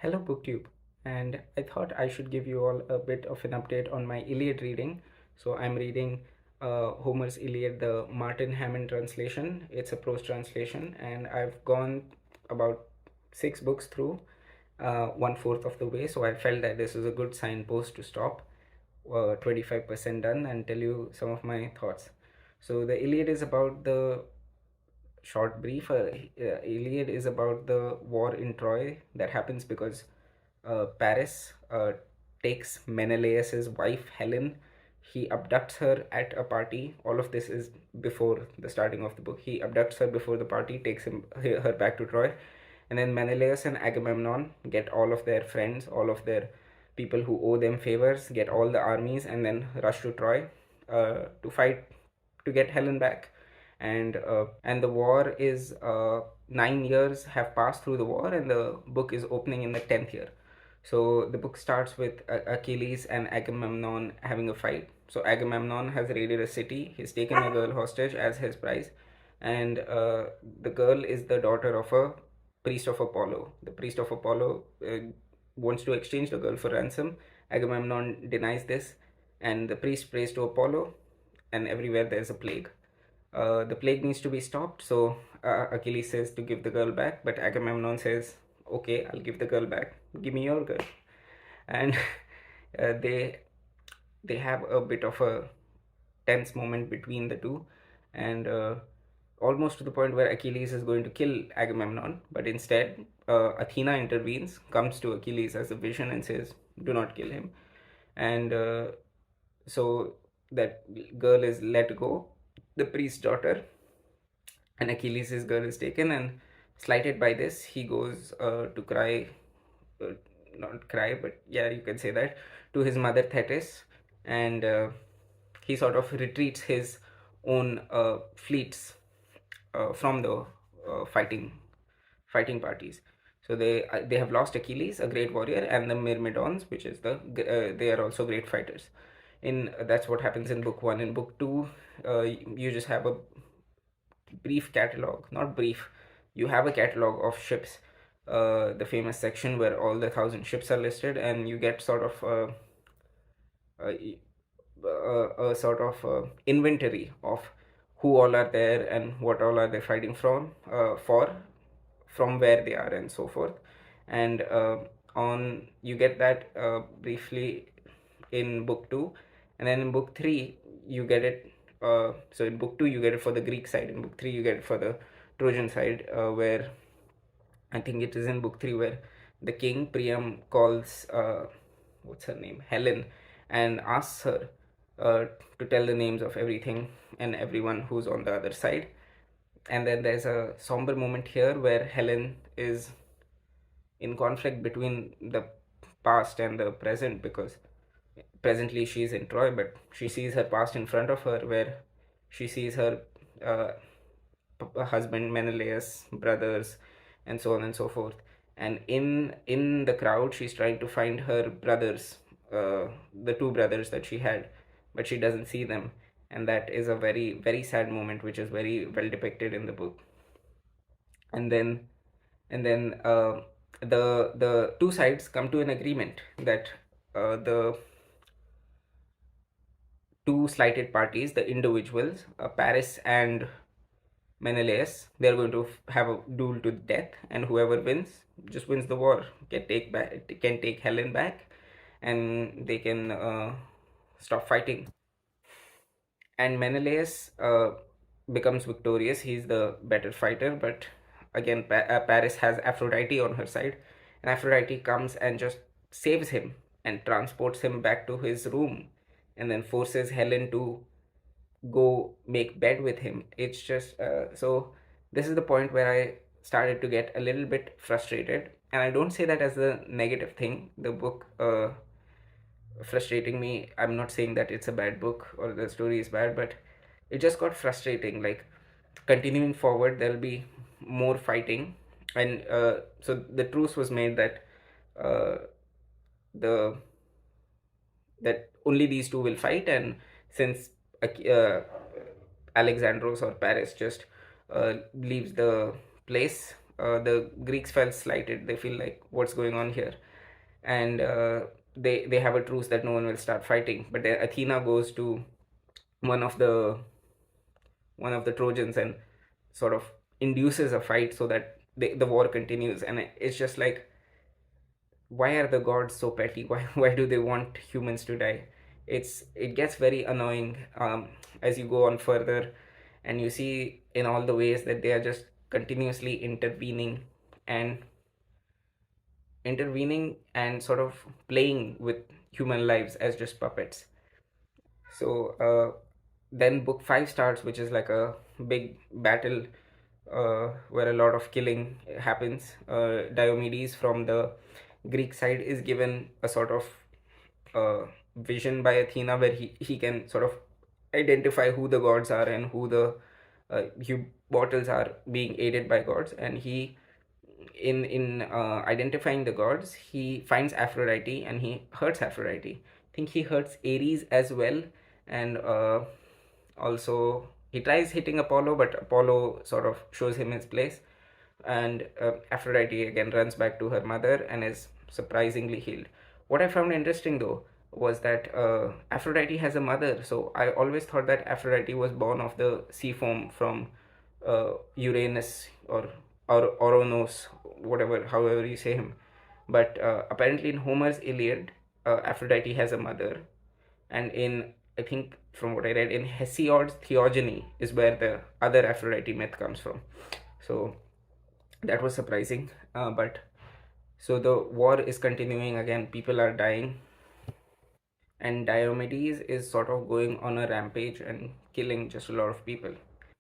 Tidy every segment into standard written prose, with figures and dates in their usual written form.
Hello, BookTube, and I thought I should give you all a bit of an update on my Iliad reading. So, I'm reading Homer's Iliad, the Martin Hammond translation. It's a prose translation, and I've gone about 6 books through, one fourth of the way. So, I felt that this is a good signpost to stop, 25% done, and tell you some of my thoughts. So, the Iliad is about the short brief. Iliad is about the war in Troy that happens because Paris takes Menelaus's wife Helen. He abducts her at a party. All of this is before the starting of the book. He abducts her before the party, takes her back to Troy, and then Menelaus and Agamemnon get all of their friends, all of their people who owe them favors, get all the armies, and then rush to Troy to fight to get Helen back. And the war is 9 years have passed through the war, and the book is opening in the 10th year. So the book starts with Achilles and Agamemnon having a fight. So Agamemnon has raided a city. He's taken a girl hostage as his prize, and the girl is the daughter of a priest of Apollo. The priest of Apollo wants to exchange the girl for ransom. Agamemnon denies this, and the priest prays to Apollo, and everywhere there's a plague. The plague needs to be stopped, so Achilles says to give the girl back, but Agamemnon says, "Okay, I'll give the girl back. Give me your girl." And uh, they they have a bit of a tense moment between the two, and almost to the point where Achilles is going to kill Agamemnon, but instead Athena intervenes, comes to Achilles as a vision, and says, "Do not kill him." And so that girl is let go, the priest's daughter, and Achilles' girl is taken, and slighted by this, he goes to cry, uh, not cry, but yeah, you can say that, to his mother Thetis, and he sort of retreats his own fleets from the fighting parties. So they have lost Achilles, a great warrior, and the Myrmidons, which is they are also great fighters. In That's what happens in book one. In book two, you just have a brief catalog, not brief, you have a catalog of ships, the famous section where all the 1,000 ships are listed, and you get sort of a sort of inventory of who all are there and what all are they fighting from where they are and so forth. And on you get that briefly in book 2, and then in book 3 you get it. So in book 2 you get it for the Greek side, in book 3 you get it for the Trojan side, where I think it is in book 3 where the king Priam calls what's her name, Helen, and asks her uh, to tell the names of everything and everyone who's on the other side. And then there's a somber moment here where Helen is in conflict between the past and the present, because presently she's in Troy, but she sees her past in front of her, where she sees her uh, husband Menelaus, brothers, and so on and so forth. And in the crowd, she's trying to find her brothers, the two brothers that she had, but she doesn't see them, and that is a very very sad moment, which is very well depicted in the book. And then the two sides come to an agreement that the two slighted parties, the individuals, Paris and Menelaus, they're going to have a duel to death, and whoever wins just wins the war. Can take Helen back, and they can stop fighting. And Menelaus becomes victorious. He's the better fighter, but again, Paris has Aphrodite on her side, and Aphrodite comes and just saves him and transports him back to his room, and then forces Helen to go make bed with him. It's just so this is the point where I started to get a little bit frustrated, and I don't say that as a negative thing. The book frustrating me, I'm not saying that it's a bad book or the story is bad, but it just got frustrating. Like, continuing forward there'll be more fighting, and so the truce was made that uh, the that only these two will fight, and since Alexandros or Paris just leaves the place the Greeks felt slighted. They feel like, what's going on here? And they have a truce that no one will start fighting. But then Athena goes to one of the one of the Trojans and sort of induces a fight so that the war continues. And it's just like, why are the gods so petty? Why do they want humans to die? It gets very annoying as you go on further, and you see in all the ways that they are just continuously and intervening and sort of playing with human lives as just puppets. So then book 5 starts, which is like a big battle where a lot of killing happens. Diomedes from the Greek side is given a sort of vision by Athena where he can sort of identify who the gods are and who the mortals are being aided by gods. And he, in identifying the gods, he finds Aphrodite and he hurts Aphrodite. I think he hurts Ares as well, and also he tries hitting Apollo, but Apollo sort of shows him his place. And Aphrodite again runs back to her mother and is surprisingly healed. What I found interesting though was that Aphrodite has a mother, so I always thought that Aphrodite was born of the sea foam from Uranus or Oronos, whatever, however you say him. But apparently in Homer's Iliad, Aphrodite has a mother, and in, I think from what I read, in Hesiod's Theogony is where the other Aphrodite myth comes from. So that was surprising. But so the war is continuing again, people are dying, and Diomedes is sort of going on a rampage and killing just a lot of people.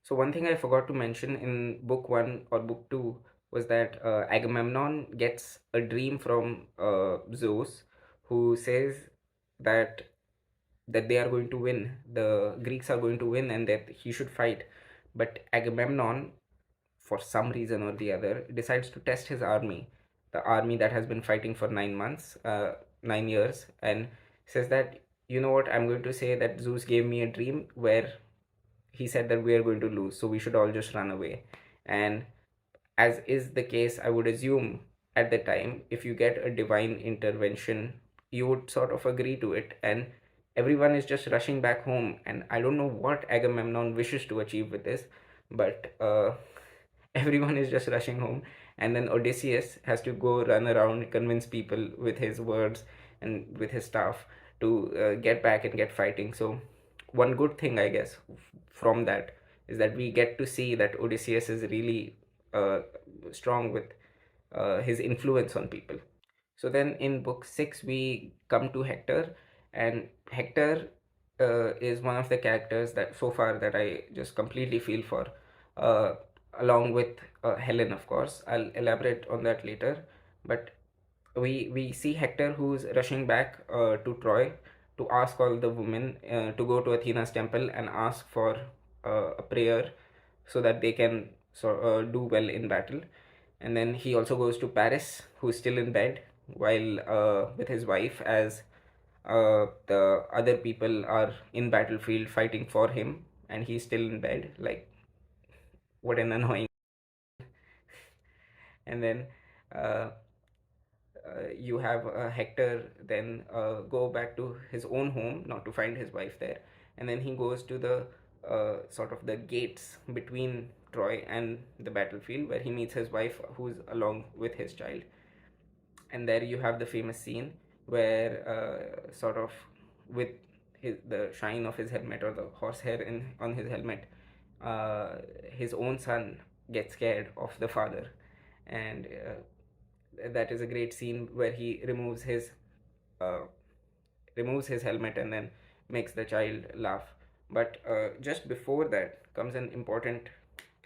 So one thing I forgot to mention in book 1 or book 2 was that Agamemnon gets a dream from Zeus, who says that they are going to win, the Greeks are going to win, and that he should fight. But Agamemnon, for some reason or the other, decides to test his army, the army that has been fighting for 9 months, 9 years, and says that, you know what, I'm going to say that Zeus gave me a dream where he said that we are going to lose, so we should all just run away. And as is the case, I would assume at the time, if you get a divine intervention, you would sort of agree to it. And everyone is just rushing back home. And I don't know what Agamemnon wishes to achieve with this, but everyone is just rushing home. And then Odysseus has to go run around, convince people with his words and with his staff to get back and get fighting. So, one good thing, I guess, from that is that we get to see that Odysseus is really uh, strong with his influence on people. So then in book 6 we come to Hector, and Hector is one of the characters that so far that I just completely feel for, uh, along with Helen, of course. I'll elaborate on that later, but we see Hector who's rushing back to Troy to ask all the women to go to Athena's temple and ask for a prayer so that they can do well in battle. And then he also goes to Paris, who's still in bed while with his wife, as the other people are in battlefield fighting for him, and he's still in bed. Like, what an annoying. And then uh, you have Hector then go back to his own home, not to find his wife there, and then he goes to the sort of the gates between Troy and the battlefield, where he meets his wife, who's along with his child. And there you have the famous scene where sort of with the shine of his helmet, or the horsehair on his helmet, his own son gets scared of the father. And that is a great scene where he uh, removes his helmet and then makes the child laugh. But just before that comes an important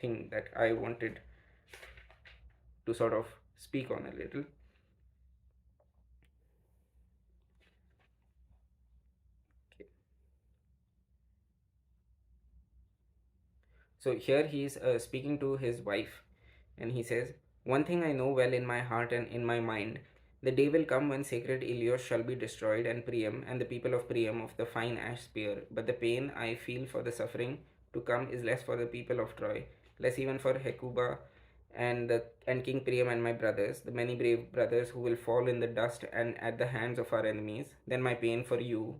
thing that I wanted to sort of speak on a little. So here he is speaking to his wife, and he says, "One thing I know well in my heart and in my mind, the day will come when sacred Ilios shall be destroyed, and Priam and the people of Priam of the fine ash spear. But the pain I feel for the suffering to come is less for the people of Troy, less even for Hecuba and King Priam and my brothers, the many brave brothers who will fall in the dust and at the hands of our enemies. Then my pain for you,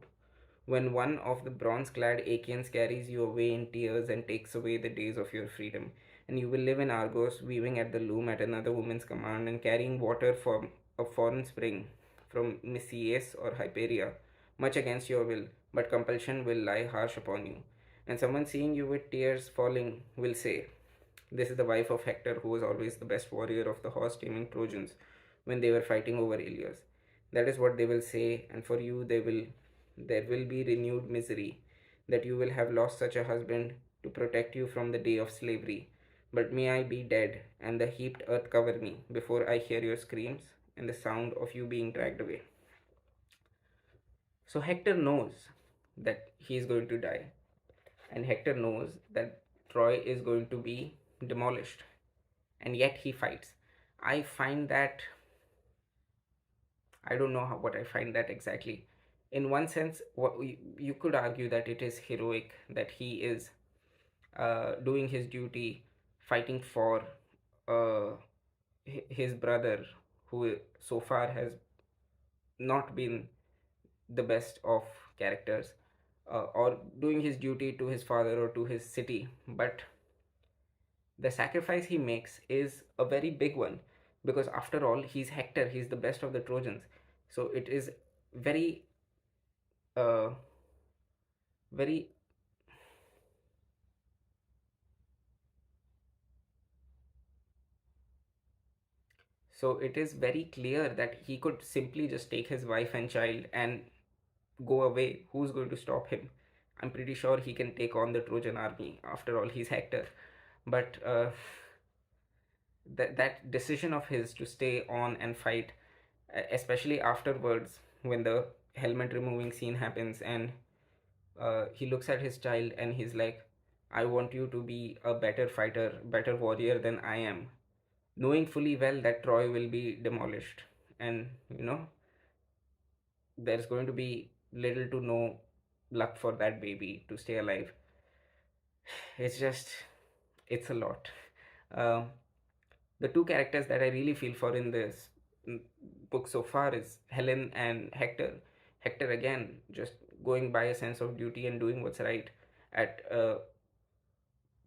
when one of the bronze clad Achaeans carries you away in tears and takes away the days of your freedom. And you will live in Argos, weaving at the loom at another woman's command, and carrying water from a foreign spring, from Mysias or Hyperia, much against your will, but compulsion will lie harsh upon you. And someone seeing you with tears falling will say, this is the wife of Hector, who was always the best warrior of the horse taming Trojans when they were fighting over Ilias. That is what they will say, and for you there will be renewed misery, that you will have lost such a husband to protect you from the day of slavery. But may I be dead, and the heaped earth cover me, before I hear your screams and the sound of you being dragged away. So Hector knows that he is going to die, and Hector knows that Troy is going to be demolished, and yet he fights. I find that, I don't know what I find that exactly. In one sense, you could argue that it is heroic that he is doing his duty, fighting for uh, his brother, who so far has not been the best of characters, or doing his duty to his father or to his city. But the sacrifice he makes is a very big one, because after all, he's Hector, he's the best of the Trojans. So it is very, uh, very, so it is very clear that he could simply just take his wife and child and go away. Who's going to stop him? I'm pretty sure he can take on the Trojan army. After all, he's Hector. But that decision of his to stay on and fight, especially afterwards when the helmet removing scene happens, and he looks at his child and he's like, I want you to be a better fighter, better warrior than I am, knowing fully well that Troy will be demolished. And there's going to be little to no luck for that baby to stay alive. It's just, it's a lot. Um, the two characters that I really feel for in this book so far is Helen and Hector. Hector, again, just going by a sense of duty and doing what's right at a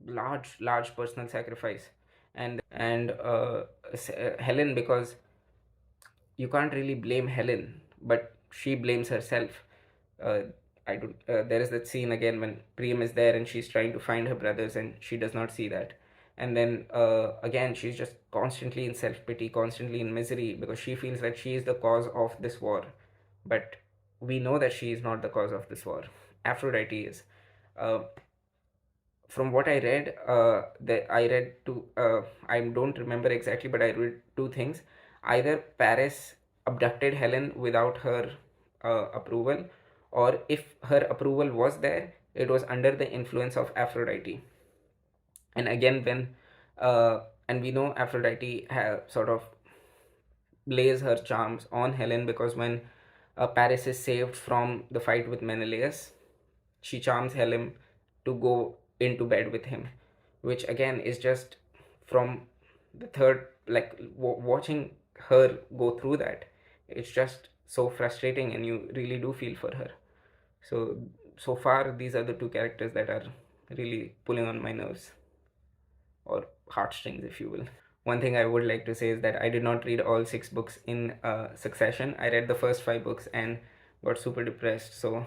large personal sacrifice. And Helen, because you can't really blame Helen, but she blames herself. Uh, I don't. There is that scene again when Priam is there and she's trying to find her brothers and she does not see that, and then again she's just constantly in self pity, constantly in misery because she feels that she is the cause of this war, but we know that she is not the cause of this war. Aphrodite is. Uh, from what I read, I read two. I don't remember exactly, but I read two things. Either Paris abducted Helen without her approval, or if her approval was there, it was under the influence of Aphrodite. And again, and we know Aphrodite sort of lays her charms on Helen, because when Paris is saved from the fight with Menelaus, she charms Helen to go into bed with him, which again is just from the third, like watching her go through that. It's just so frustrating, and you really do feel for her. So far, these are the two characters that are really pulling on my nerves, or heartstrings, if you will. One thing I would like to say is that I did not read all six books in succession. I read the first five books and got super depressed. So,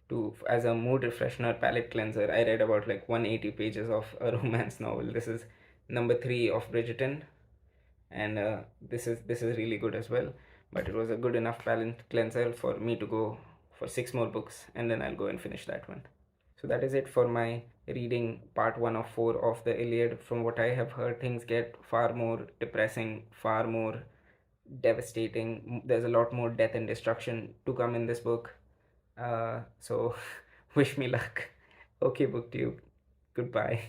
to as a mood refreshener, palate cleanser, I read about like 180 pages of a romance novel. This is number three of Bridgerton, and this is really good as well. But it was a good enough palate cleanser for me to go for six more books, and then I'll go and finish that one. So that is it for my reading part 1 of 4 of the Iliad. From what I have heard, things get far more depressing, far more devastating. There's a lot more death and destruction to come in this book. So wish me luck. Okay, booktube. Goodbye.